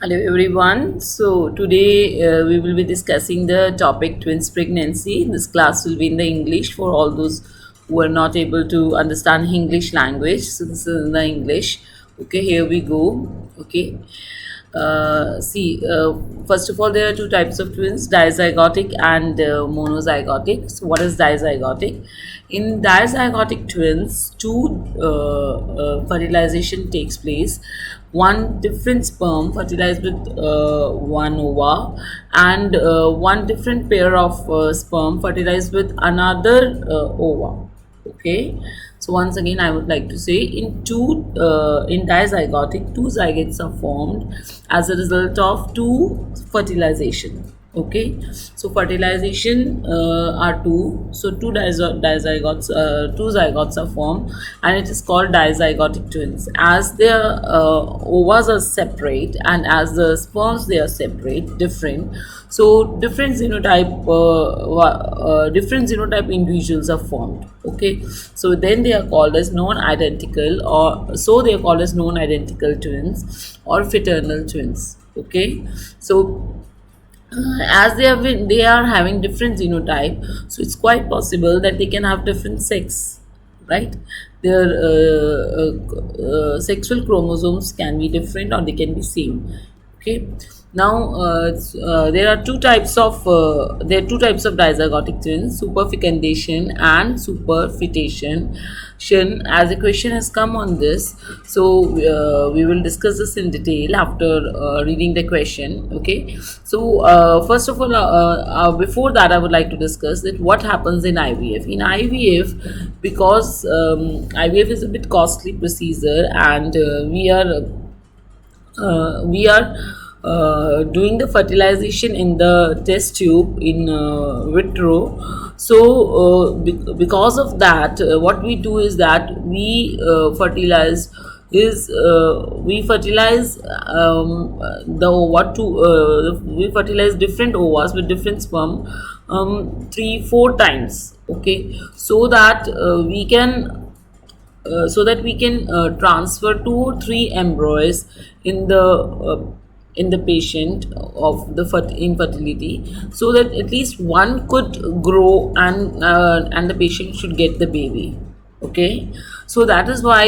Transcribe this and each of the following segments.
Hello everyone. So today we will be discussing the topic twins pregnancy. This class will be in the English for all those who are not able to understand English language. So this is in the English. Okay, here we go. Okay. First of all, there are two types of twins, dizygotic and monozygotic. So, what is dizygotic? In dizygotic twins, two fertilization takes place. One different sperm fertilized with one ova, and one different pair of sperm fertilized with another ova. Okay, so once again I would like to say in dizygotic two zygotes are formed as a result of two fertilization. Okay, so fertilization are two, so two zygotes are formed, and it is called dizygotic twins. As their ovas are separate and as the sperms they are separate, different, so different genotype individuals are formed. Okay, so then they are called as non-identical, or so they are called as non-identical twins or fraternal twins. Okay, so as they are having different genotype, so it's quite possible that they can have different sex, right? Their sexual chromosomes can be different or they can be same. Okay, now there are two types of dizygotic twins: superfecundation and superfetation. As a question has come on this, so we will discuss this in detail after reading the question. Okay, so first of all, before that I would like to discuss that what happens in IVF. In IVF, because IVF is a bit costly procedure, and we are doing the fertilization in the test tube in vitro. So because of that, what we do is that we fertilize the ova to we fertilize different ovas with different sperm 3-4 times. Okay, so that we can transfer 2 or 3 embryos in the patient of the infertility, so that at least one could grow, and the patient should get the baby. Okay, so that is why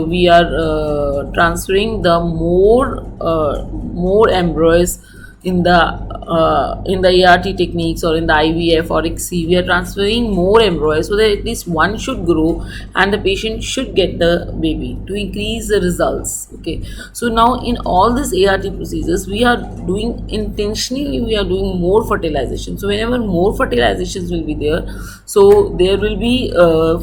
we are transferring the more embryos in the ART techniques, or in the IVF or ICSI. We are transferring more embryos so that at least one should grow and the patient should get the baby to increase the results. Okay, so now in all these ART procedures, we are doing intentionally, we are doing more fertilization. So whenever more fertilizations will be there, so there will be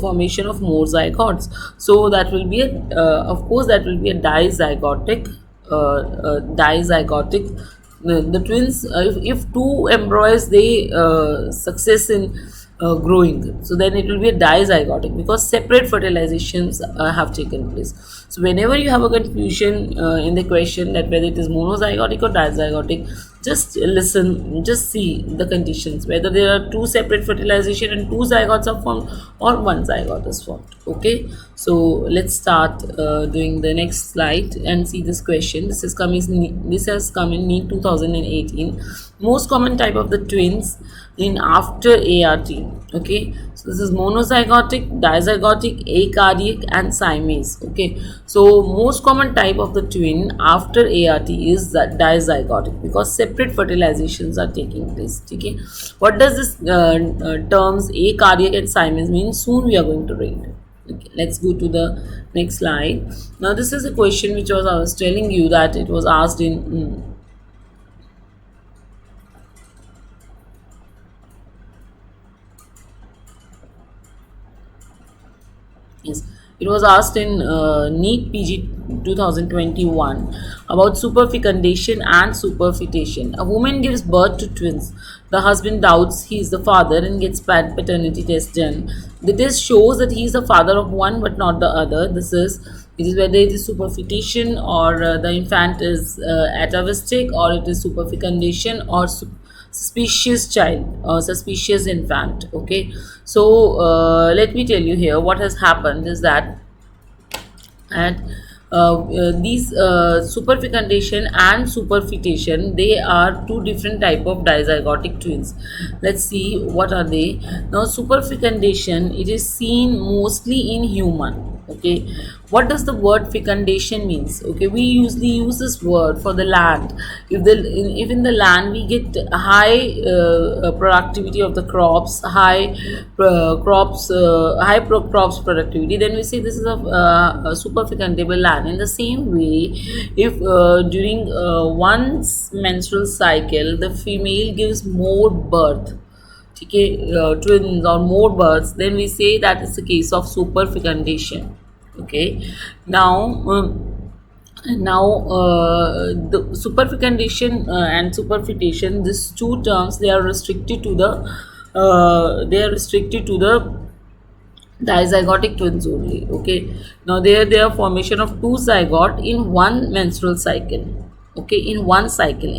formation of more zygotes. So that will be of course that will be a dizygotic. The twins, if two embryos they success in growing, so then it will be a dizygotic, because separate fertilizations have taken place. So whenever you have a confusion in the question that whether it is monozygotic or dizygotic, just listen, just see the conditions, whether there are two separate fertilization and two zygotes are formed, or one zygote is formed. Okay, so let's start doing the next slide and see this question. This has come in NEET 2018. Most common type of the twins in after ART. Okay, so this is monozygotic, dizygotic, acardiac, and Siamese. Okay, so most common type of the twin after ART is the dizygotic, because separate fertilizations are taking place. Okay, what does this terms acardiac and Siamese mean? Soon we are going to read. Okay, let's go to the next slide. Now this is a question which I was telling you that it was asked in yes, it was asked in NEET PG 2021 about superfecundation and superfetation. A woman gives birth to twins. The husband doubts he is the father and gets paternity test done. The test shows that he is the father of one but not the other. It is whether it is superfetation, or the infant is atavistic, or it is superfecundation, or suspicious child or suspicious infant. Okay, so let me tell you here what has happened is that, and these superfecundation and superfetation, they are two different type of dizygotic twins. Let's see what are they. Now superfecundation, it is seen mostly in human. Okay, what does the word fecundation means? Okay, we usually use this word for the land. If in the land we get high productivity of the crops, crops productivity, then we say this is a super fecundable land. In the same way, if during one's menstrual cycle the female gives more birth, okay, twins or more births, then we say that is the case of superfecundation. Okay, now the superfecundation and superfetation, these two terms, they are restricted to the dizygotic twins only. Okay, now there are formation of two zygote in one menstrual cycle. Okay, in one cycle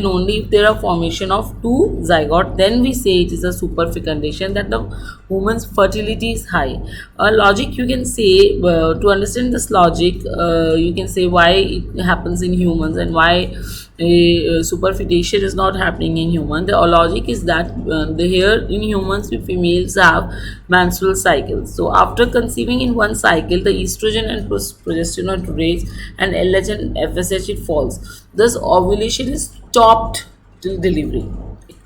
only, if there are formation of two zygote, then we say it is a superfecundation, that the woman's fertility is high. Logic, you can say, to understand this logic, you can say why it happens in humans and why superfetation is not happening in human. The logic is that here in humans, we females have menstrual cycles. So after conceiving in one cycle, the estrogen and progesterone raise, and LH and FSH it falls. Thus ovulation is stopped till delivery.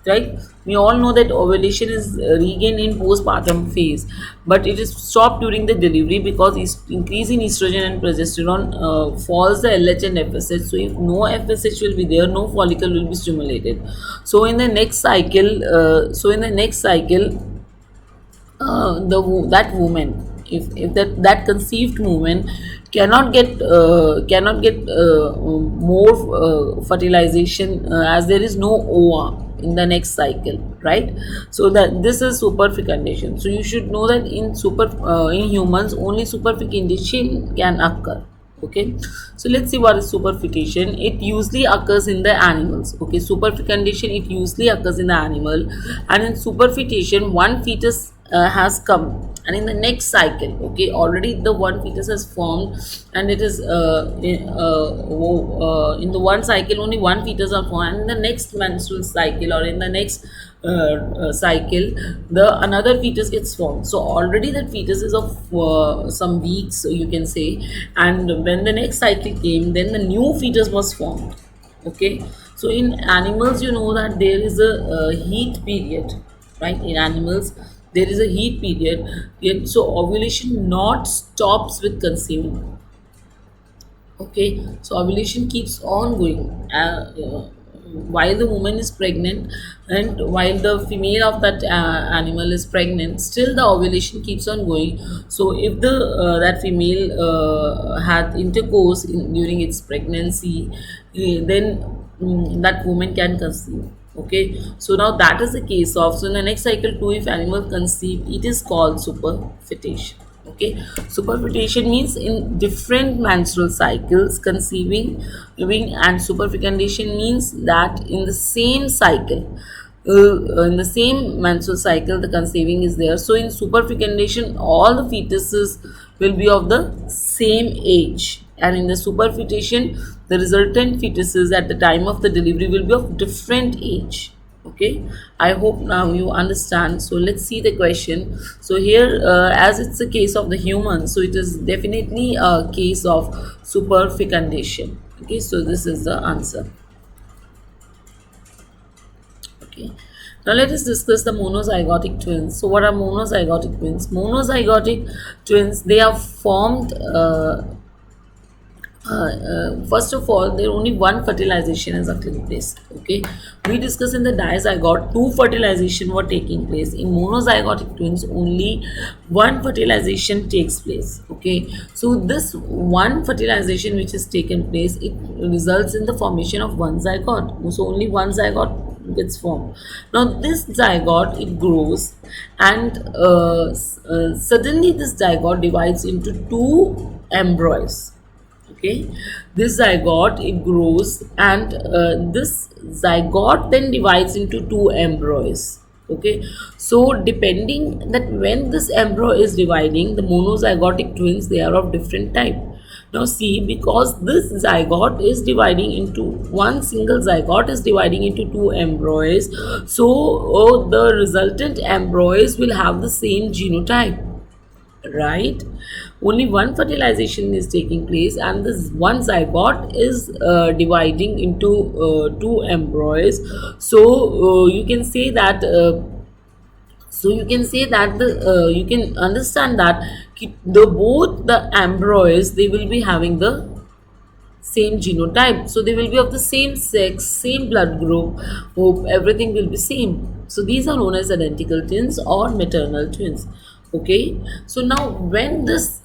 Right, we all know that ovulation is regained in postpartum phase, but it is stopped during the delivery because increase in estrogen and progesterone falls the LH and FSH. So if no FSH will be there, no follicle will be stimulated. So in the next cycle, that woman, if that conceived woman cannot get more fertilization, as there is no ova in the next cycle, right? So that this is superfecundation. So you should know that in humans only superfecundation can occur. Okay, so let's see what is superfetation. It usually occurs in the animals. Okay, superfecundation, it usually occurs in the animal, and in superfetation one fetus has come, and in the next cycle, okay, already the one fetus has formed, and it is in the one cycle only one fetus are formed, and in the next menstrual cycle or in the next cycle, the another fetus gets formed. So already that fetus is of some weeks, you can say, and when the next cycle came, then the new fetus was formed. Okay, so in animals, you know that there is a heat period, right? In animals there is a heat period, yet so ovulation not stops with conceiving. Okay, so ovulation keeps on going while the woman is pregnant, and while the female of that animal is pregnant, still the ovulation keeps on going. So if the that female had intercourse during its pregnancy, then that woman can conceive. Okay, so now that is the case of, so in the next cycle too, if animal conceive, it is called superfetation. Okay, superfetation means in different menstrual cycles conceiving, living, and superfecundation means that in the same cycle, in the same menstrual cycle, the conceiving is there. So in superfecundation, all the fetuses will be of the same age, and in the superfetation, the resultant fetuses at the time of the delivery will be of different age. Okay, I hope now you understand. So let's see the question. So here, as it's a case of the human, so it is definitely a case of superfecundation. Okay, so this is the answer. Okay, now let us discuss the monozygotic twins. So what are monozygotic twins? Monozygotic twins, they are formed first of all, there only one fertilization is taking place. Okay, we discussed in the dizygote two fertilization were taking place. In monozygotic twins, only one fertilization takes place. Okay, so this one fertilization which is taken place, it results in the formation of one zygote. So only one zygote gets formed. Now this zygote, it grows, and suddenly this zygote divides into two embryos. Okay, this zygote, it grows, and this zygote then divides into two embryos. Okay, so depending that when this embryo is dividing, the monozygotic twins, they are of different type. Now see, because this zygote is dividing into one single zygote is dividing into two embryos, so the resultant embryos will have the same genotype, right? Only one fertilization is taking place, and this one zygote is dividing into two embryos. So you can say that you can understand that the both the embryos, they will be having the same genotype, so they will be of the same sex, same blood group, hope everything will be same. So these are known as identical twins or maternal twins. Okay, so now when this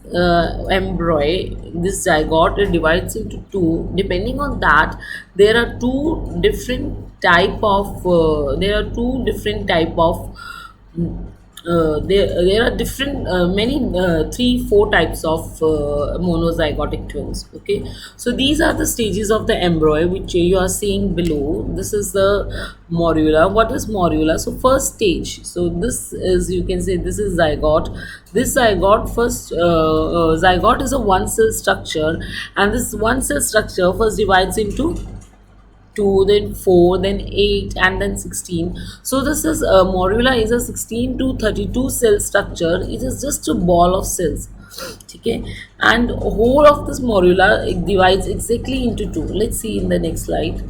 embryo, this zygote, it divides into two, depending on that, there are two different type of there are different many three four types of monozygotic twins. Okay, so these are the stages of the embryo which you are seeing below. This is the morula. What is morula? So first stage, so this is, you can say, this is zygote. This zygote, first zygote is a one cell structure, and this one cell structure first divides into 2, then 4, then 8, and then 16. So this is morula is a 16 to 32 cell structure. It is just a ball of cells. Okay, and whole of this morula, it divides exactly into two. Let's see in the next slide.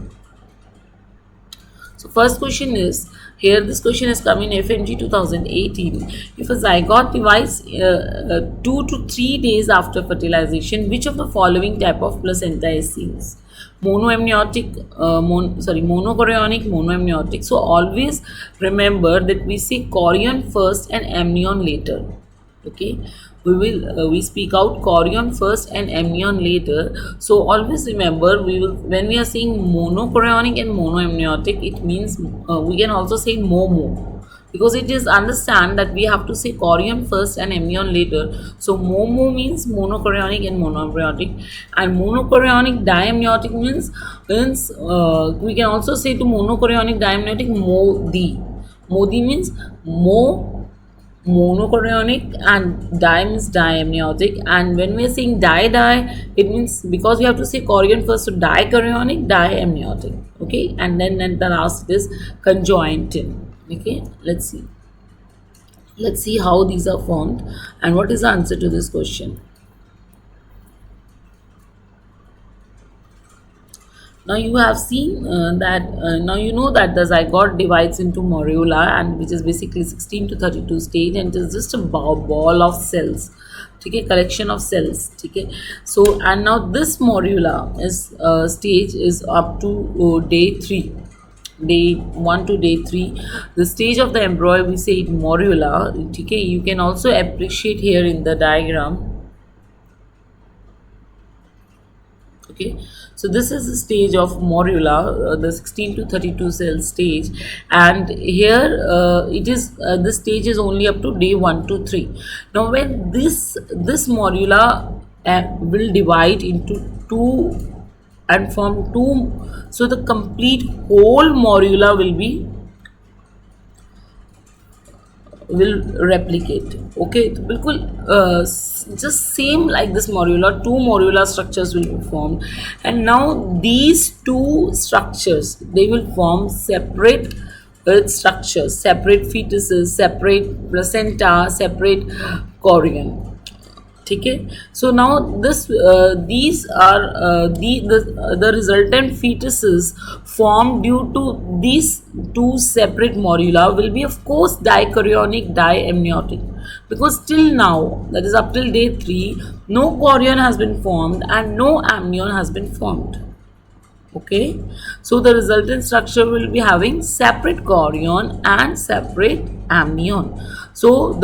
So first question is, here this question has come in FMG 2018. If a zygote divides 2 to 3 days after fertilization, which of the following type of placenta is seen? Monoamniotic, monochorionic, monoamniotic. So always remember that we say chorion first and amnion later. Okay, we speak out chorion first and amnion later. So always remember, when we are saying monochorionic and monoamniotic, it means we can also say Momo, because it is understand that we have to say chorion first and amnion later. So Momo means monochorionic and monoamniotic, and monochorionic diamniotic means we can also say to monochorionic diamniotic Modi. Modi means monochorionic, and di means diamniotic. And when we are saying di, it means, because we have to say chorion first, so dichorionic, diamniotic. Okay, and then the last is conjointin. Okay, let's see how these are formed and what is the answer to this question. Now you have seen now you know that the zygote divides into morula, and which is basically 16 to 32 stage, and it is just a ball of cells. Okay, collection of cells. Okay, so and now this morula is stage is up to day 3. Day 1 to day 3, the stage of the embryo, we say it morula. Okay, you can also appreciate here in the diagram. Okay, so this is the stage of morula, the 16 to 32 cell stage, and here it is the stage is only up to day 1 to 3. Now when this morula will divide into two and form two, so the complete whole morula will replicate. Okay, बिल्कुल just same like this morula, two morula structures will be formed, and now these two structures, they will form separate structures, separate fetuses, separate placenta, separate chorion. Okay, so now these are the resultant fetuses formed due to these two separate morula will be, of course, dichorionic, diamniotic, because till now, that is up till day 3, no chorion has been formed and no amnion has been formed. Okay, so the resultant structure will be having separate chorion and separate amnion. So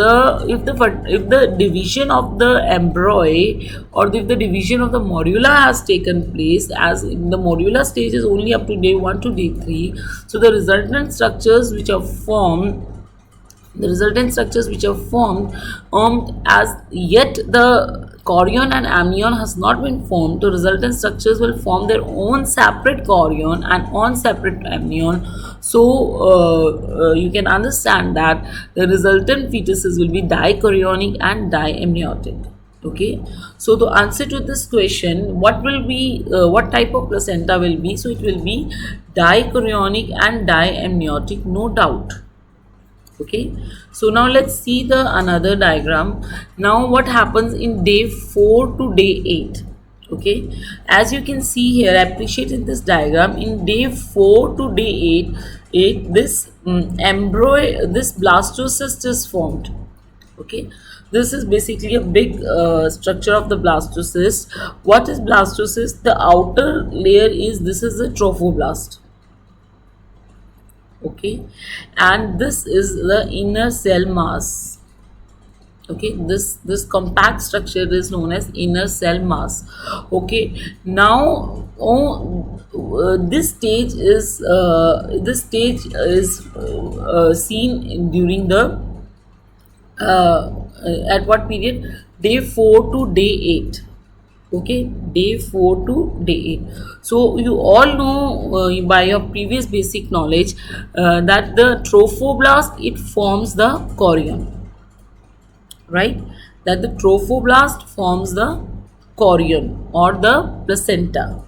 if the division of the embryo, or if the division of the morula has taken place, as in the morula stage is only up to day 1 to day 3, so the resultant structures which are formed, as yet the chorion and amnion has not been formed, the resultant structures will form their own separate chorion and own separate amnion. So you can understand that the resultant fetuses will be dichorionic and diamniotic. Okay, so the answer to this question, what type of placenta will be? So it will be dichorionic and diamniotic, no doubt. Okay, so now let's see the another diagram. Now what happens in day 4 to day 8? Okay, as you can see here, appreciate in this diagram, in day 4 to day 8 this embryo, this blastocyst is formed. Okay, this is basically a big structure of the blastocyst. What is blastocyst? The outer layer is, this is the trophoblast. Okay, and this is the inner cell mass. Okay, this compact structure is known as inner cell mass. Okay, now this stage is seen during the at what period? Day 4 to day 8. Okay, day 4 to day 8. So you all know by your previous basic knowledge that the trophoblast, it forms the chorion, right? That the trophoblast forms the chorion or the placenta,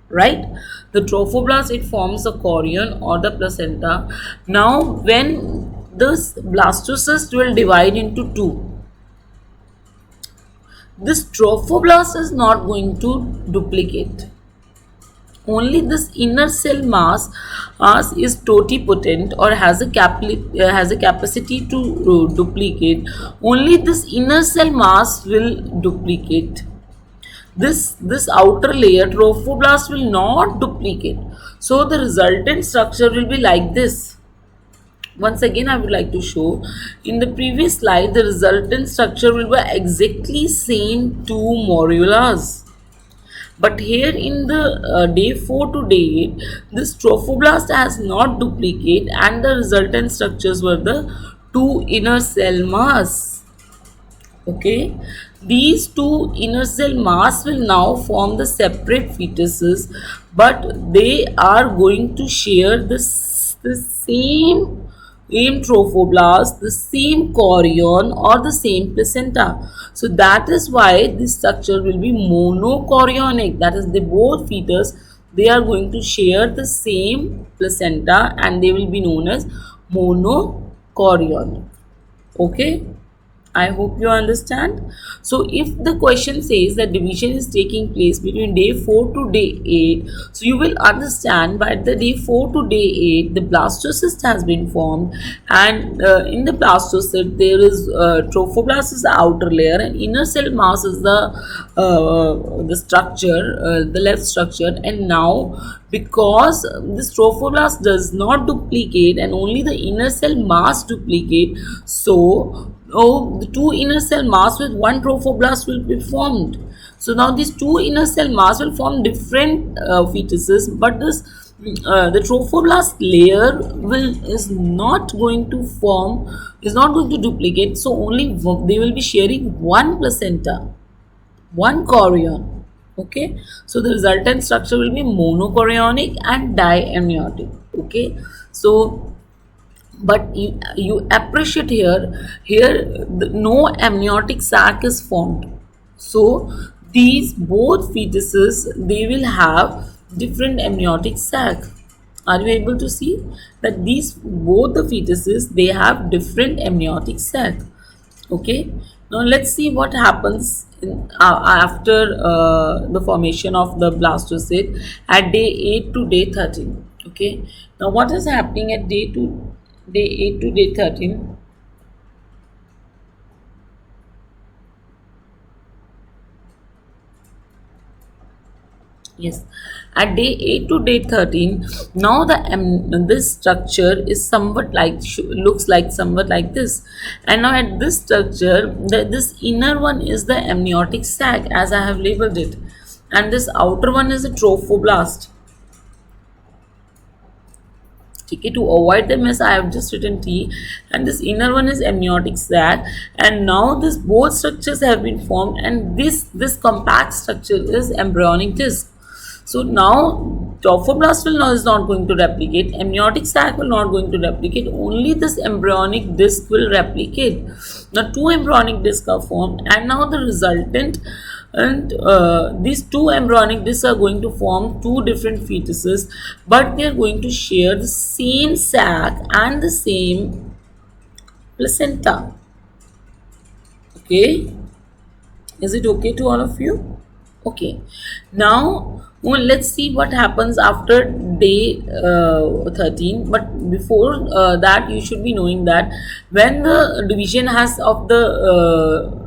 right? The trophoblast, it forms the chorion or the placenta. Now when this blastocyst will divide into two, this trophoblast is not going to duplicate. Only this inner cell mass is totipotent or has a capacity to duplicate. Only this inner cell mass will duplicate. This outer layer trophoblast will not duplicate. So the resultant structure will be like this. Once again, I would like to show in the previous slide, the resultant structure will be exactly same two morulas. But here in the day 4 to day 8, this trophoblast has not duplicate and the resultant structures were the two inner cell mass. Okay, these two inner cell mass will now form the separate fetuses, but they are going to share the same trophoblast, the same chorion or the same placenta. So that is why this structure will be monochorionic. That is, the both fetus, they are going to share the same placenta and they will be known as monochorionic. Okay, I hope you understand. So if the question says that division is taking place between day 4 to day 8, so you will understand by the day 4 to day 8, the blastocyst has been formed, and in the blastocyst there is trophoblast is the outer layer and inner cell mass is the structure, the left structure. And now because this trophoblast does not duplicate and only the inner cell mass duplicate, so the two inner cell mass with one trophoblast will be formed. So now these two inner cell mass will form different fetuses, but this the trophoblast layer is not going to duplicate. So only they will be sharing one placenta, one chorion. Okay, so the resultant structure will be monochorionic and diamniotic. Okay, so but you appreciate here no amniotic sac is formed. So these both fetuses, they will have different amniotic sac. Are you able to see that these both the fetuses, they have different amniotic sac? Okay, now let's see what happens after the formation of the blastocyst at day 8 to day 13. Okay, now what is happening at day 8 to day 13? Yes, at day 8 to day 13, now this structure is somewhat like, looks like somewhat like this. And now at this structure, this inner one is the amniotic sac as I have labeled it, and this outer one is a trophoblast. Okay, to avoid the mess, I have just written T, and this inner one is amniotic sac, and now this both structures have been formed, and this compact structure is embryonic disc. So now trophoblast will now is not going to replicate, amniotic sac will not going to replicate, only this embryonic disc will replicate. Now two embryonic discs are formed, and now the resultant, and these two embryonic discs are going to form two different fetuses, but they are going to share the same sac and the same placenta. Okay, is it okay to all of you? Okay, now well, let's see what happens after day 13. But before that, you should be knowing that when the division has of the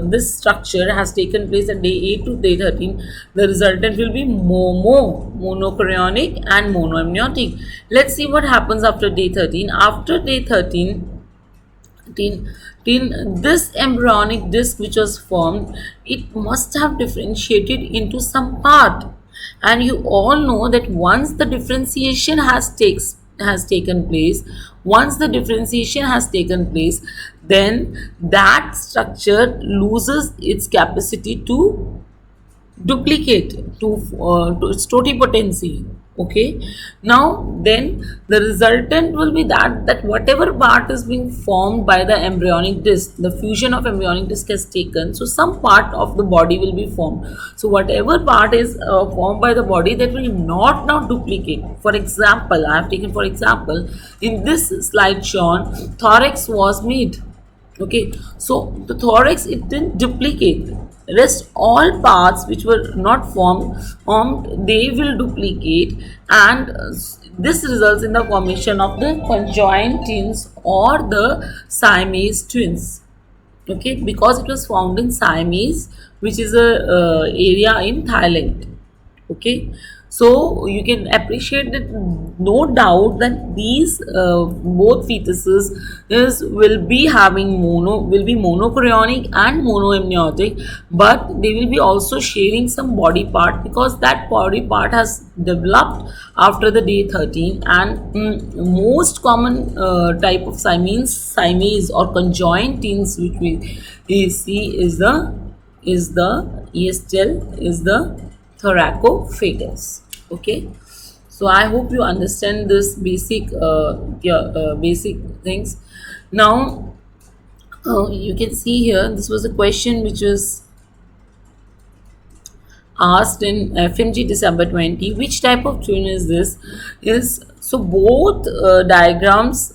this structure has taken place at day 8 to day 13, the resultant will be monochorionic and monoamniotic. Let's see what happens after day 13. After day 13, this embryonic disc which was formed, it must have differentiated into some part, and you all know that once the differentiation has taken place, then that structure loses its capacity to duplicate, to its totipotency. Okay, now then the resultant will be that whatever part is being formed by the embryonic disc, the fusion of embryonic disc has taken, so some part of the body will be formed. So whatever part is formed by the body, that will not now duplicate. For example, I have taken for example, in this slide shown, thorax was made. Okay, so the thorax, it didn't duplicate. Rest all parts which were not formed, they will duplicate, and this results in the formation of the conjoined twins or the Siamese twins. Okay, because it was found in Siamese, which is a area in Thailand. Okay, so you can appreciate that, no doubt that these both fetuses will be monochorionic and monoamniotic, but they will be also sharing some body part, because that body part has developed after the day 13. And most common type of Siamese or conjoined twins which we see is the ESTL, is the thoracophagus. Okay, so I hope you understand this basic basic things. Now you can see here, this was a question which was asked in FMG December 20. Which type of twin is this? So both diagrams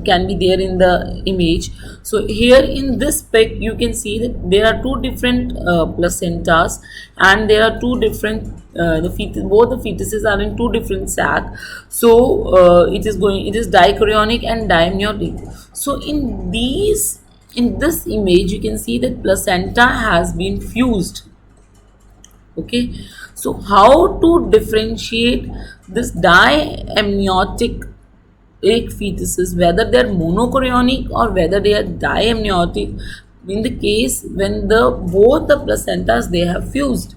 can be there in the image. So here in this pic, you can see that there are two different placentas, and there are two different both the fetuses are in two different sac. So it is dichorionic and diamniotic. So in this image, you can see that placenta has been fused. Okay, so how to differentiate this diamniotic fetuses, whether they are monochorionic or whether they are diamniotic, in the case when both the placentas, they have fused?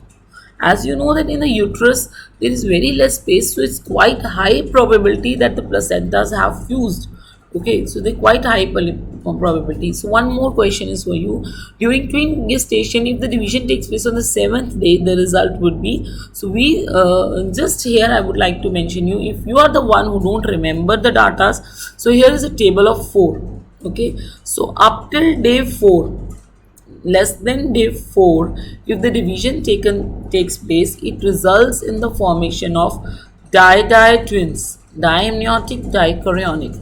As you know that in the uterus there is very less space, so it's quite high probability that the placentas have fused. Okay, so they're quite high probability. So one more question is for you. During twin gestation, if the division takes place on the 7th day, the result would be, so we just here I would like to mention you, if you are the one who don't remember the datas, so here is a table of 4. Okay, so up till day 4, less than day 4, if the division takes place, it results in the formation of di twins, diamniotic, dichorionic.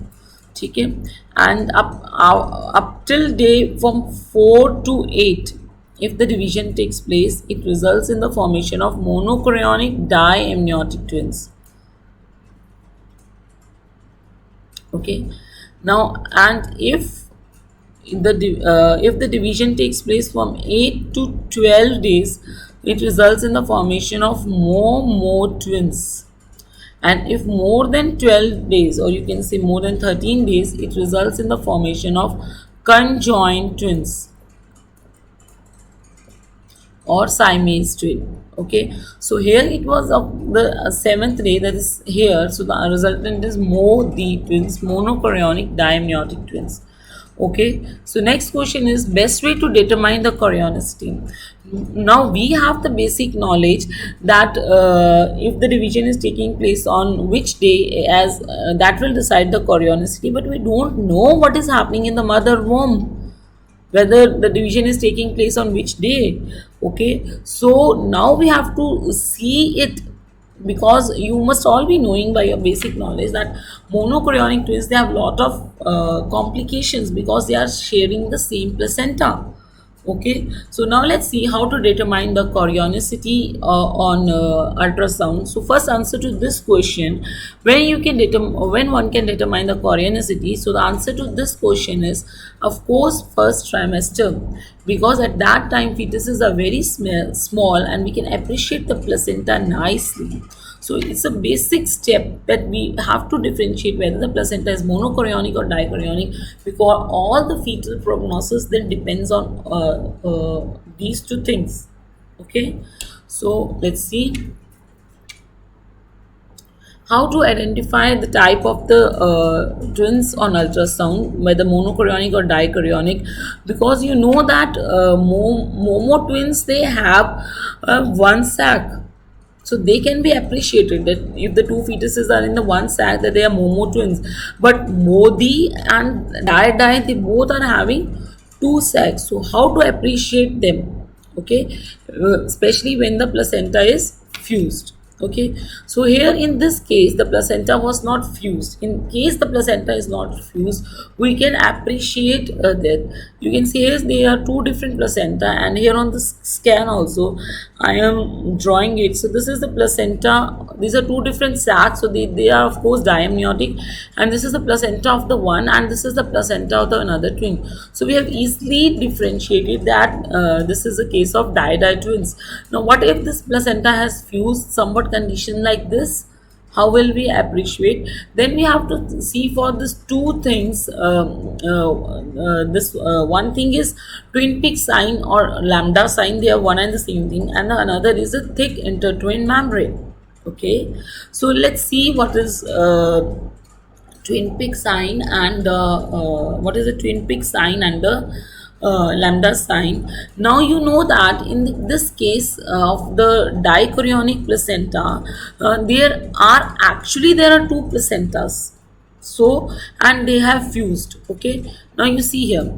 Okay, and up till day from 4 to 8, if the division takes place, it results in the formation of monochorionic, diamniotic twins. Okay, now, and if the division takes place from 8 to 12 days, it results in the formation of Momo twins. And if more than 12 days, or you can say more than 13 days, it results in the formation of conjoined twins. or Siamese twin. Okay, so here it was of the seventh day, that is here. So the resultant is the twins, monochorionic diamniotic twins. Okay, so next question is best way to determine the chorionicity. Now we have the basic knowledge that if the division is taking place on which day, as that will decide the chorionicity, but we don't know what is happening in the mother womb, whether the division is taking place on which day. Okay, so now we have to see it, because you must all be knowing by your basic knowledge that monochorionic twins, they have a lot of complications because they are sharing the same placenta. Okay, so now let's see how to determine the chorionicity on ultrasound. So first answer to this question, when one can determine the chorionicity. So the answer to this question is, of course, first trimester, because at that time fetuses are very small and we can appreciate the placenta nicely. So it's a basic step that we have to differentiate whether the placenta is monochorionic or dichorionic, because all the fetal prognosis then depends on these two things. Okay, so let's see how to identify the type of the twins on ultrasound, whether monochorionic or dichorionic, because you know that Momo twins, they have one sac, so they can be appreciated that if the two fetuses are in the one sac, that they are Momo twins. But Modi and Di, they both are having two sacs. So how to appreciate them? Okay, especially when the placenta is fused. Okay, so here in this case the placenta was not fused. In case the placenta is not fused, we can appreciate that you can see here there are two different placenta, and here on the scan also I am drawing it. So this is the placenta, these are two different sacs, so they are of course diamniotic, and this is the placenta of the one and this is the placenta of the another twin. So we have easily differentiated that this is a case of di twins. Now what if this placenta has fused somewhat condition like this? How will we appreciate? Then we have to see for these two things. This one thing is twin peak sign or lambda sign, they are one and the same thing, and another is a thick intertwined membrane. Okay, so let's see what is twin peak sign and what is the twin peak sign and the lambda sign. Now you know that in this case of the dichorionic placenta, there are two placentas, so and they have fused. Okay, now you see here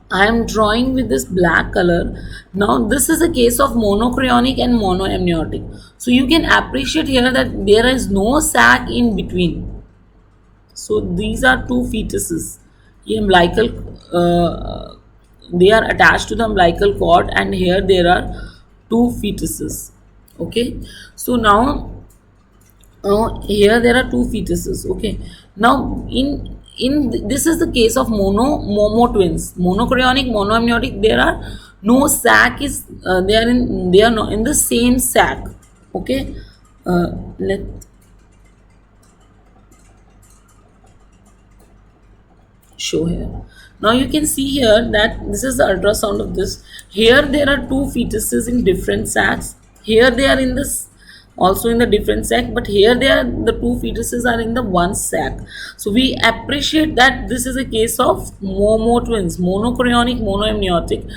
I am drawing with this black color. Now this is a case of monochorionic and monoamniotic, so you can appreciate here that there is no sac in between. So these are two fetuses. Umbilical, they are attached to the umbilical cord, and here there are two fetuses. Okay, so now here there are two fetuses. Okay, now in this is the case of Momo twins, monochorionic, monoamniotic. There are no sac is they are not in the same sac. Okay, let show here. Now you can see here that this is the ultrasound of this. Here there are two fetuses in different sacs. Here they are in this also in the different sac, but here they are, the two fetuses are in the one sac. So we appreciate that this is a case of Momo twins, monochorionic, monoamniotic.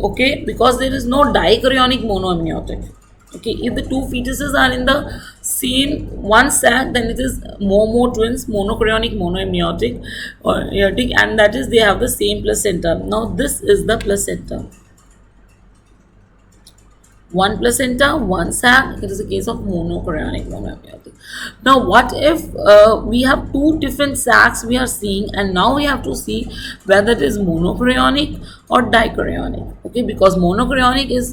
Okay, because there is no dichorionic monoamniotic. Okay, if the two fetuses are in the same one sac, then it is Momo twins, monochorionic, monoamniotic, or aortic, and that is they have the same placenta. Now this is the placenta. One placenta, one sac. It is a case of monochorionic, monoamniotic. Now what if we have two different sacs we are seeing, and now we have to see whether it is monochorionic or dichorionic. Okay, because monochorionic is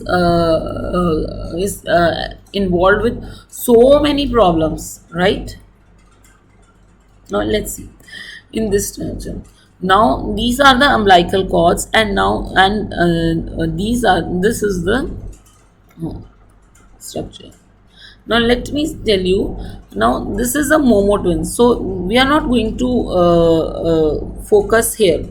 involved with so many problems, right? Now let's see in this term. Now these are the umbilical cords, and now this is the structure. Now let me tell you, now this is a Momo twins, so we are not going to focus here.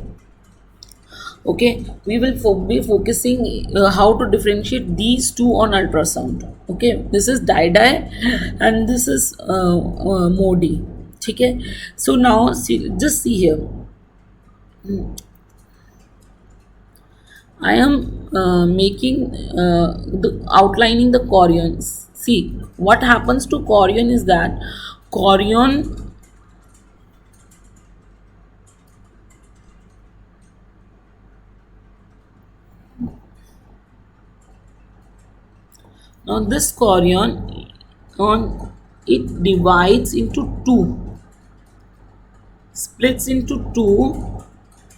Okay, we will be focusing how to differentiate these two on ultrasound. Okay, this is di and this is modi. Okay, so now see, just see here. I am making the outlining the chorion. See what happens to chorion is that chorion. Now this chorion on it divides into two, splits into two.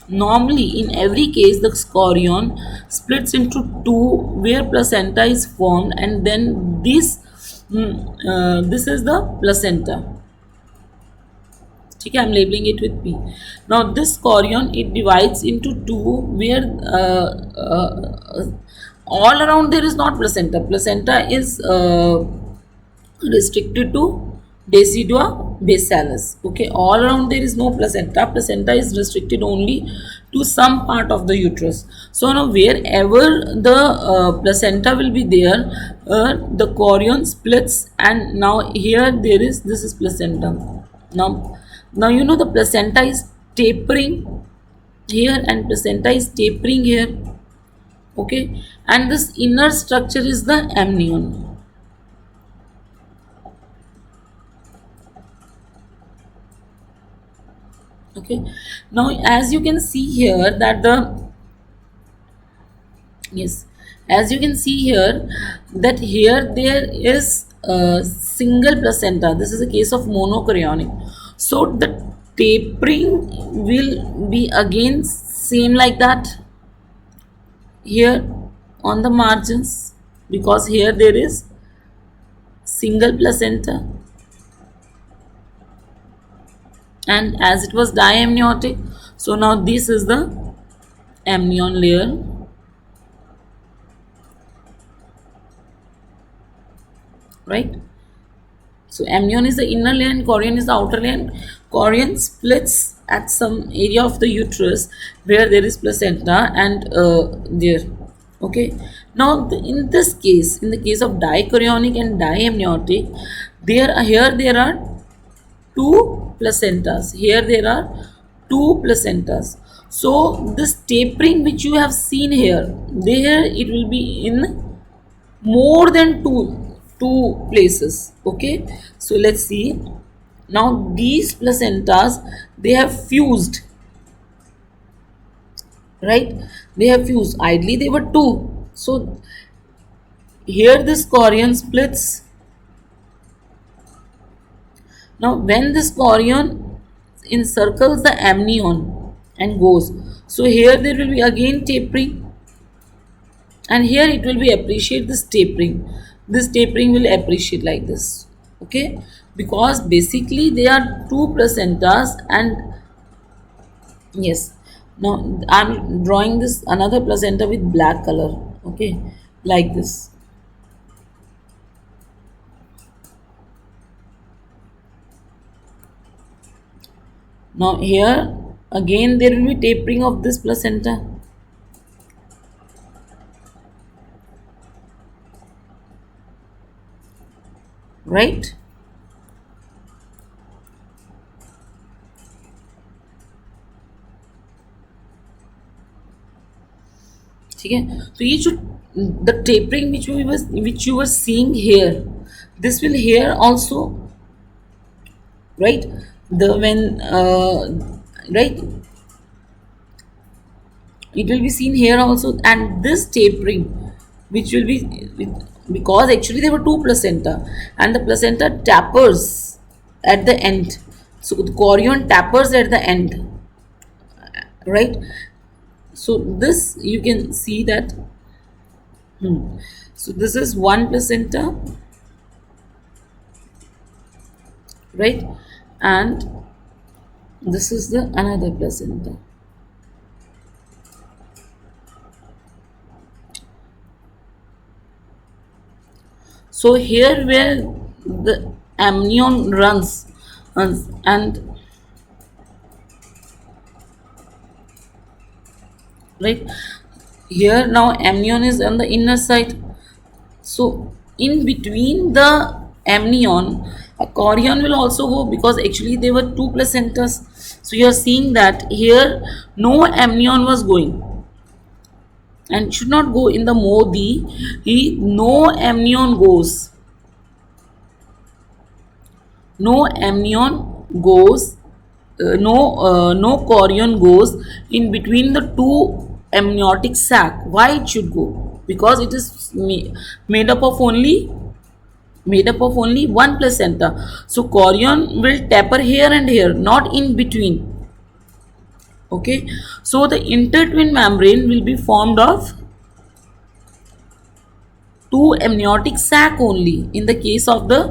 Normally, in every case, the chorion splits into two, where placenta is formed, and then this is the placenta. Okay, I'm labeling it with P. Now this chorion it divides into two, where all around there is not placenta. Placenta is restricted to decidua basalis. Okay, all around there is no placenta. Placenta is restricted only to some part of the uterus. So now wherever the placenta will be there, the chorion splits, and now here there is, this is placenta. Now you know the placenta is tapering here and placenta is tapering here. Okay, and this inner structure is the amnion. Okay, now as you can see here that the, yes, as you can see here that here there is a single placenta. This is a case of monochorionic. So the tapering will be again same like that here on the margins, because here there is single placenta, and as it was diamniotic, so now this is the amnion layer, right? So amnion is the inner layer and chorion is the outer layer. Chorion splits at some area of the uterus where there is placenta and there. Okay. Now in this case, in the case of dichorionic and diamniotic, there are two placentas. Here there are two placentas. So this tapering which you have seen here, there it will be in more than two places. Okay, so let's see. Now these placentas, they have fused, right? They have fused. Ideally they were two. So here this chorion splits. Now when this chorion encircles the amnion and goes, so here there will be again tapering, and here it will be appreciate this tapering will appreciate like this. Okay, because basically they are two placentas, and yes, now I'm drawing this another placenta with black color. Okay, like this. Now here again there will be tapering of this placenta, right? Okay, so ये जो the tapering which you were seeing here, this will here also, right? The when right, it will be seen here also, and this tapering which will be, because actually there were two placenta and the placenta tappers at the end, so the chorion tappers at the end, right? So this you can see that, so this is one placenta, right? And this is the another placenta. So here where the amnion runs, and right? Here now amnion is on the inner side, so in between the amnion a chorion will also go, because actually there were two placentas. So you are seeing that here no amnion was going, and should not go in the modi. No amnion goes, no amnion goes, no chorion goes in between the two amniotic sac. Why it should go? Because it is made up of only one placenta. So chorion will taper here and here, not in between. Okay, so the intertwin membrane will be formed of two amniotic sac only in the case of the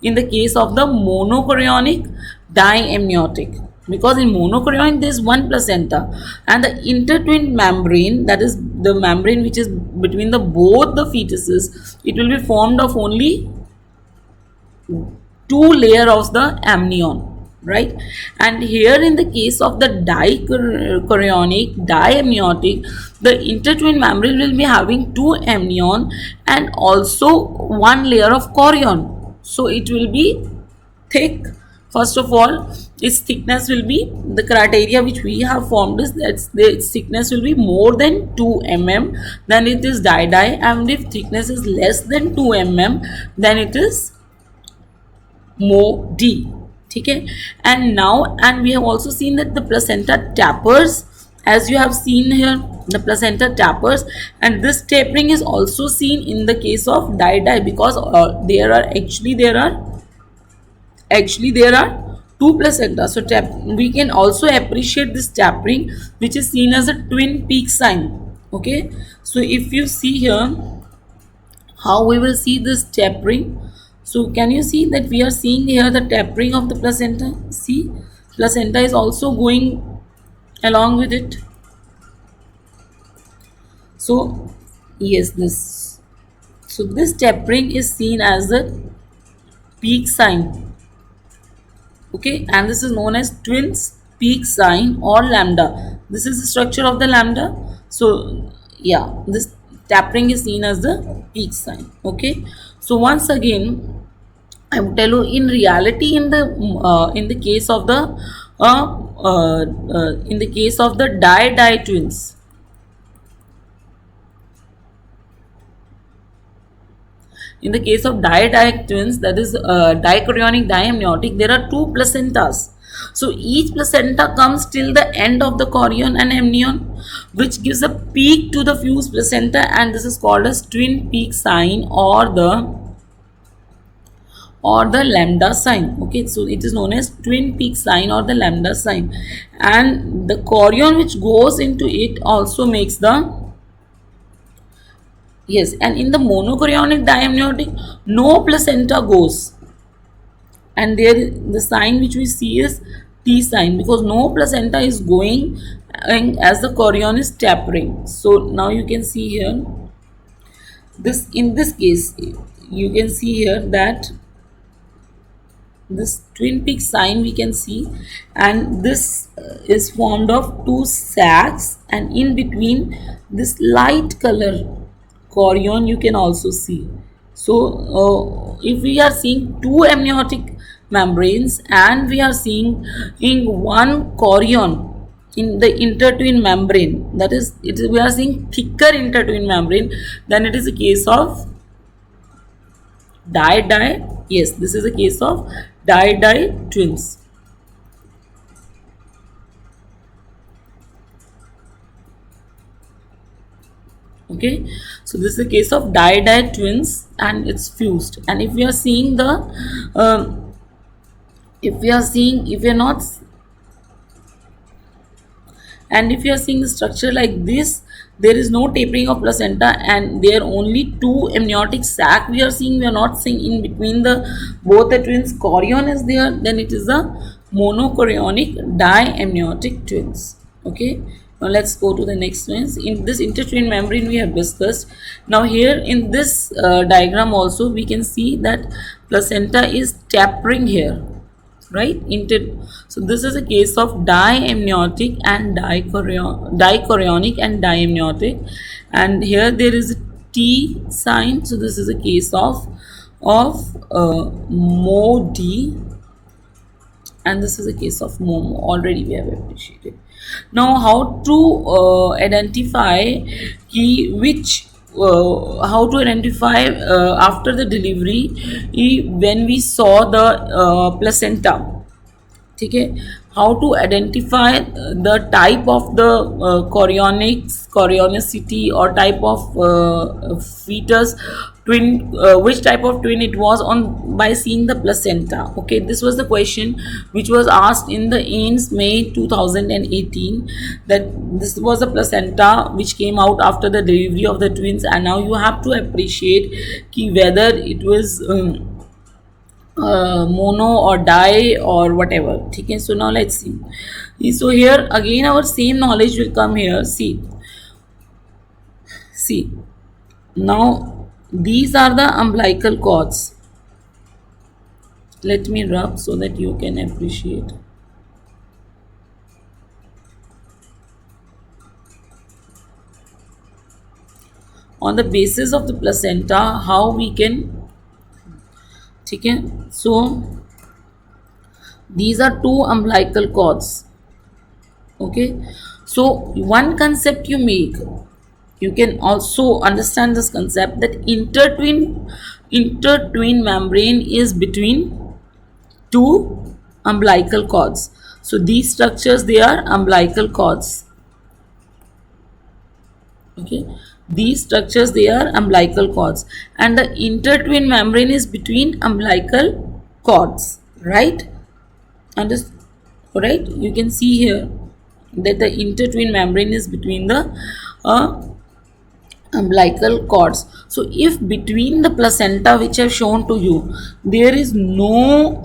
monochorionic diamniotic, because in monochorionic there is one placenta, and the intertwined membrane, that is the membrane which is between the both the fetuses, it will be formed of only two layer of the amnion, right? And here in the case of the dichorionic diamniotic, the intertwined membrane will be having two amnion and also one layer of chorion, so it will be thick. First of all, its thickness will be, the criteria which we have formed is that its thickness will be more than 2 mm, then it is di-di, and if thickness is less than 2 mm, then it is MOD. Okay, and now, and we have also seen that the placenta tappers, as you have seen here, the placenta tappers, and this tapering is also seen in the case of di-di, because there are two placenta. So we can also appreciate this tapering, which is seen as a twin peak sign. Okay, so if you see here how we will see this tapering. So can you see that we are seeing here the tapering of the placenta? See, placenta is also going along with it. So yes, this tapering is seen as a peak sign. Okay, and this is known as twins peak sign or lambda. This is the structure of the lambda. So yeah, this tapering is seen as the peak sign. Okay, so once again I will tell you, in reality, in the case of the di twins, in the case of di twins, that is dichorionic diamniotic, there are two placentas. So each placenta comes till the end of the chorion and amnion, which gives a peak to the fused placenta, and this is called as twin peak sign or the lambda sign. Okay, so it is known as twin peak sign or the lambda sign, and the chorion which goes into it also makes the, yes, and in the monochorionic diamniotic no placenta goes, and there the sign which we see is T sign, because no placenta is going and as the chorion is tapering. So now you can see here, in this case you can see here that this twin peak sign we can see, and this is formed of two sacs, and in between this light color chorion you can also see. So if we are seeing two amniotic membranes and we are seeing in one chorion in the intertwin membrane, that is, we are seeing thicker intertwin membrane, then it is a case of di. Yes, this is a case of di twins. Okay, so this is a case of di twins and it's fused. And if we are seeing the if we are seeing the structure like this, there is no tapering of placenta and there are only two amniotic sac we are seeing. We are not seeing in between both the twins chorion is there, then it is a monochorionic diamniotic twins. Okay, now let's go to the next ones. In this intertwin membrane we have discussed. Now here in this diagram also we can see that placenta is tapering here. right? So this is a case of diamniotic and dichorionic and diamniotic, and here there is a T sign, so this is a case of MOD, and this is a case of Momo. Already we have appreciated. Now how to identify which how to identify after the delivery when we saw the placenta. ठीक है, how to identify the type of the chorionicity or type of fetus twin, which type of twin it was on by seeing the placenta. Okay, this was the question which was asked in the AIMS May 2018, that this was the placenta which came out after the delivery of the twins, and now you have to appreciate whether it was mono or di or whatever. Okay, so now let's see. So here again our same knowledge will come here. See, now these are the umbilical cords. Let me rub so that you can appreciate. On the basis of the placenta, how we can. Okay, so these are two umbilical cords. Okay, so one concept you make, you can also understand this concept, that intertwin membrane is between two umbilical cords. So these structures, they are umbilical cords. Okay, these structures, they are umbilical cords, and the intertwin membrane is between umbilical cords, right? Right, you can see here that the intertwin membrane is between the umbilical cords. So if between the placenta which I have shown to you, there is no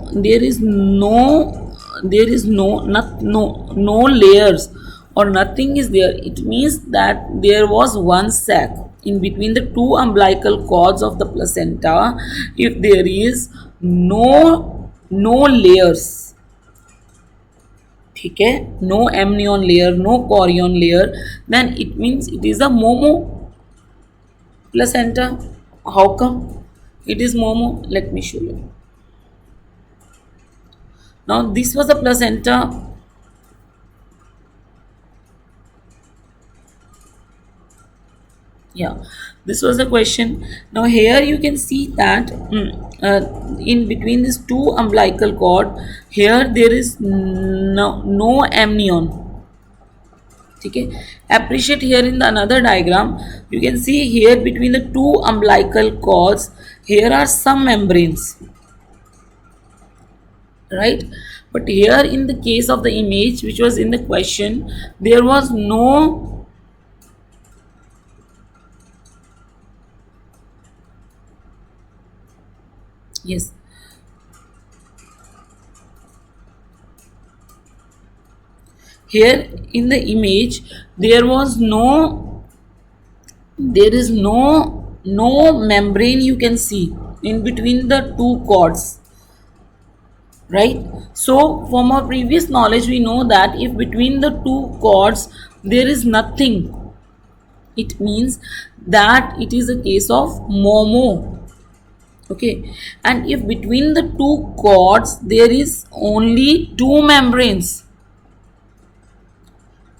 layers or nothing is there, it means that there was one sac in between the two umbilical cords of the placenta. If there is no layers, ठीक है, no amnion layer, no chorion layer, then it means it is a Momo placenta. How come it is Momo? Let me show you. Now this was the placenta. Yeah, this was the question. Now here you can see that in between these two umbilical cord, here there is no amnion. Okay, appreciate here in the another diagram, you can see here between the two umbilical cords, here are some membranes, right? But here in the case of the image which was in the question, there was no. Yes, here in the image there is no membrane you can see in between the two cords, right? So from our previous knowledge we know that if between the two cords there is nothing, it means that it is a case of Momo. Okay, and if between the two cords there is only two membranes,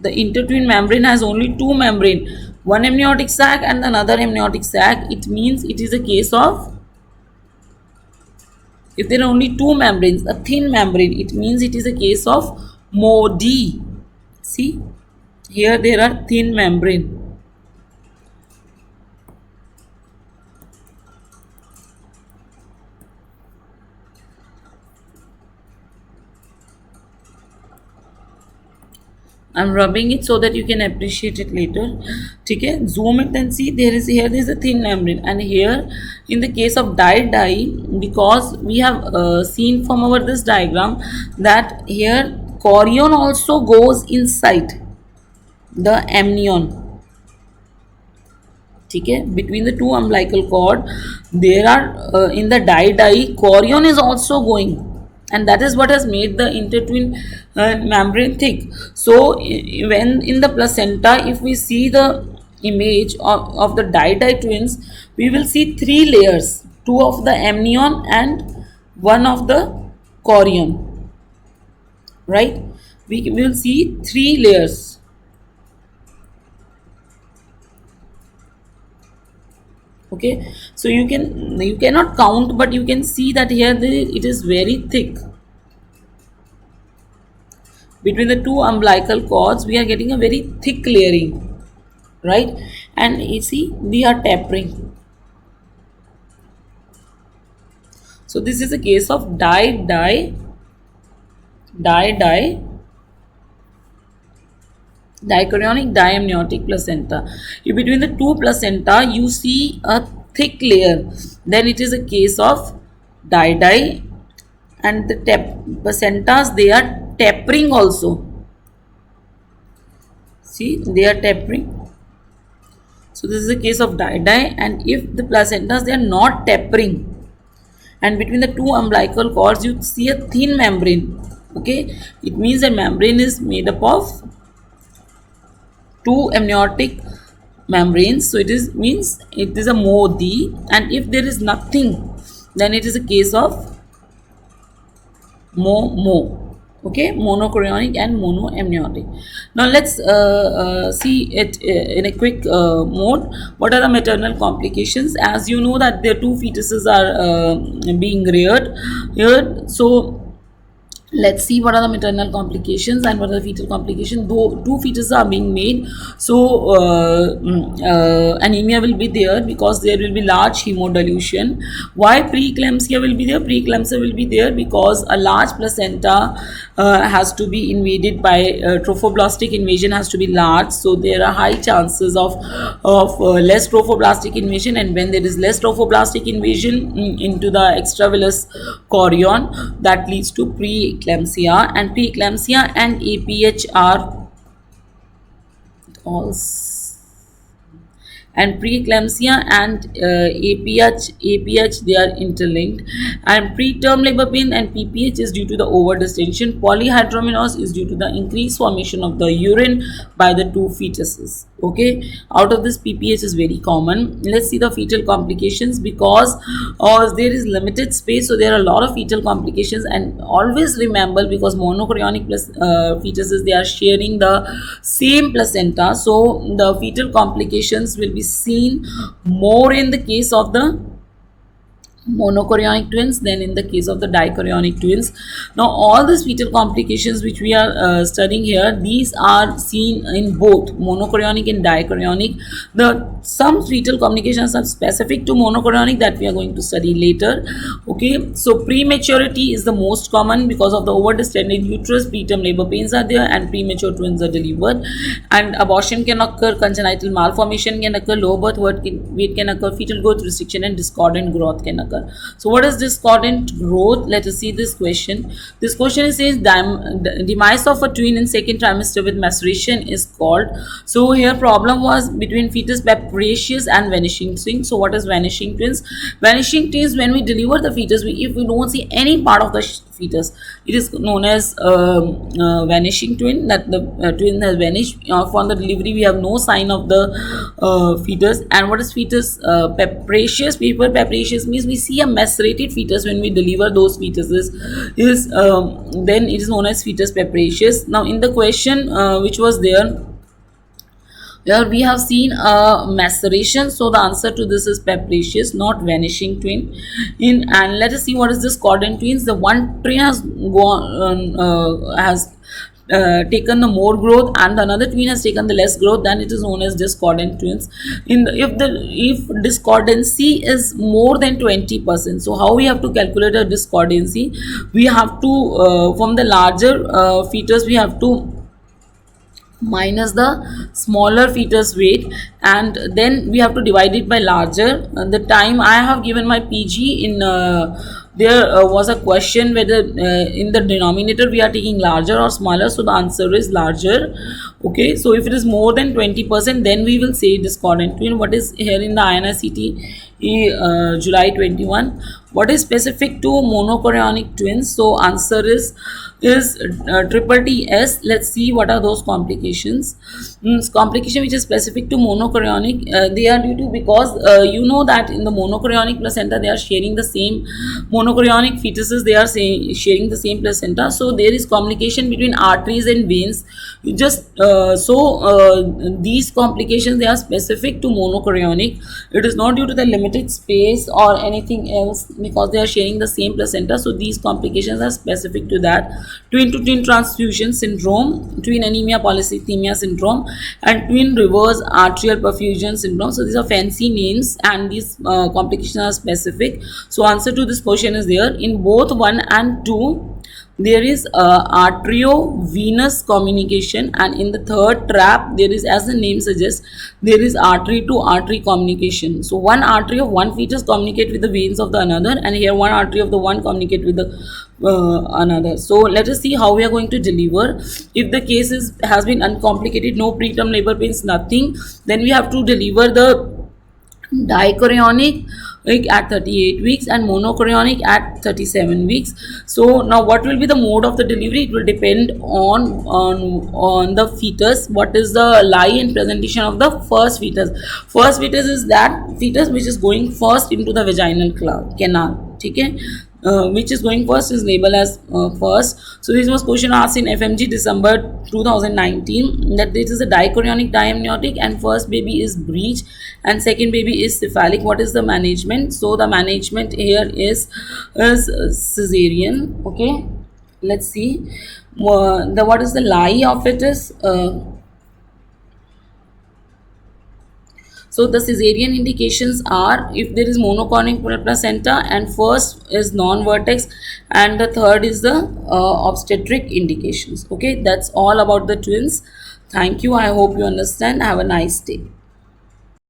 the intertwin membrane has only two membrane, one amniotic sac and another amniotic sac, it means it is a case of, if there are only two membranes, a thin membrane, it means it is a case of MOD. See, here there are thin membrane. I'm rubbing it so that you can appreciate it later. Okay, zoom it and see, there is a thin membrane, and here in the case of di, because we have seen from our this diagram that here chorion also goes inside the amnion. Okay, between the two umbilical cord there are in the di chorion is also going. and that is what has made the intertwin membrane thick. So when in the placenta, if we see the image of the di twins, we will see three layers, two of the amnion and one of the chorion, right? We will see three layers. Okay, so you cannot count, but you can see that here it is very thick. Between the two umbilical cords, we are getting a very thick layering, right? And you see, we are tapering. So this is a case of dichorionic diamniotic placenta. If between the two placenta you see a thick layer, then it is a case of di, and the placentas, they are tapering also. See, they are tapering. So this is a case of di, and if the placentas, they are not tapering, and between the two umbilical cords you see a thin membrane, okay, it means the membrane is made up of two amniotic membranes. So it is means it is a MOD, and if there is nothing, then it is a case of Momo. Okay, monochorionic and monoamniotic. Now let's see it in a quick mode. What are the maternal complications? As you know that their two fetuses are being reared here. So let's see what are the maternal complications and what are the fetal complications. Though two fetuses are being made, so anemia will be there because there will be large hemodilution. Why preeclampsia will be there? Preeclampsia will be there because a large placenta has to be invaded by trophoblastic invasion, has to be large, so there are high chances of less trophoblastic invasion, and when there is less trophoblastic invasion into the extravillous chorion, that leads to preeclampsia, and preeclampsia and APH are all, and preeclampsia and APH, they are interlinked, and preterm labor pain and PPH is due to the overdistension. Polyhydramnios is due to the increased formation of the urine by the two fetuses. Okay, out of this, PPH is very common. Let's see the fetal complications. Because there is limited space, so there are a lot of fetal complications, and always remember, because monochorionic fetuses, they are sharing the same placenta, so the fetal complications will be seen more in the case of the monochorionic twins than in the case of the dichorionic twins. Now all these fetal complications which we are studying here, these are seen in both monochorionic and dichorionic. Some fetal complications are specific to monochorionic that we are going to study later. Okay, so prematurity is the most common because of the overdistended uterus. Preterm labor pains are there and premature twins are delivered, and abortion can occur, congenital malformation can occur, low birth weight can occur, fetal growth restriction and discordant growth can occur. So what is discordant growth? Let us see this question. This question says demise of a twin in second trimester with maceration is called. So here problem was between fetus preparacious and vanishing twins. So what is vanishing twins? Vanishing twins, when we deliver the fetus, if we don't see any part of the fetus, it is known as vanishing twin, that the twin has vanished. For the delivery we have no sign of the fetus. And what is fetus preparacious? Paper preparacious means we see a macerated fetus when we deliver those fetuses, then it is known as fetus preparacious. Now in the question which was there, here we have seen a maceration, so the answer to this is preparacious, not vanishing twin. And let us see what is discordant twins. The one twin has taken the more growth and the another twin has taken the less growth, then it is known as discordant twins. If discordancy is more than 20%, so how we have to calculate a discordancy? We have to from the larger fetus we have to minus the smaller fetus weight, and then we have to divide it by larger. The time I have given my PG in there was a question whether in the denominator we are taking larger or smaller, so the answer is larger. Okay, so if it is more than 20%, then we will say discordant twin. What is here in the INICT July 21, What is specific to monochorionic twins? So answer is triple TS. Let's see what are those complications. Complication which is specific to monochorionic, they are due to, because you know that in the monochorionic placenta they are sharing the same monochorionic fetuses, they are sharing the same placenta. So there is communication between arteries and veins. You just these complications, they are specific to monochorionic. It is not due to the limited space or anything else, because they are sharing the same placenta. So these complications are specific to that. Twin to twin transfusion syndrome, twin anemia polycythemia syndrome, and twin reverse arterial perfusion syndrome. So these are fancy names, and these complications are specific. So answer to this question is there. In both 1 and 2, there is arteriovenous communication, and in the third trap there is, as the name suggests, there is artery to artery communication. So one artery of one fetus communicate with the veins of the another, and here one artery of the one communicate with the another. So let us see how we are going to deliver. If the case has been uncomplicated, no preterm labor pains, nothing, then we have to deliver the dichorionic at 38 weeks and monochorionic at 37 weeks. So now what will be the mode of the delivery? It will depend on the fetus. What is the lie and presentation of the first fetus? First fetus is that fetus which is going first into the vaginal canal. Okay, which is going first is labeled as first. So this was question asked in FMG December 2019, that this is a dichorionic diamniotic and first baby is breech and second baby is cephalic. What is the management? So the management here is cesarean. Okay, let's see. What is the lie of it is so the cesarean indications are if there is monoconic placenta, and first is non-vertex, and the third is the obstetric indications. Okay, that's all about the twins. Thank you. I hope you understand. Have a nice day.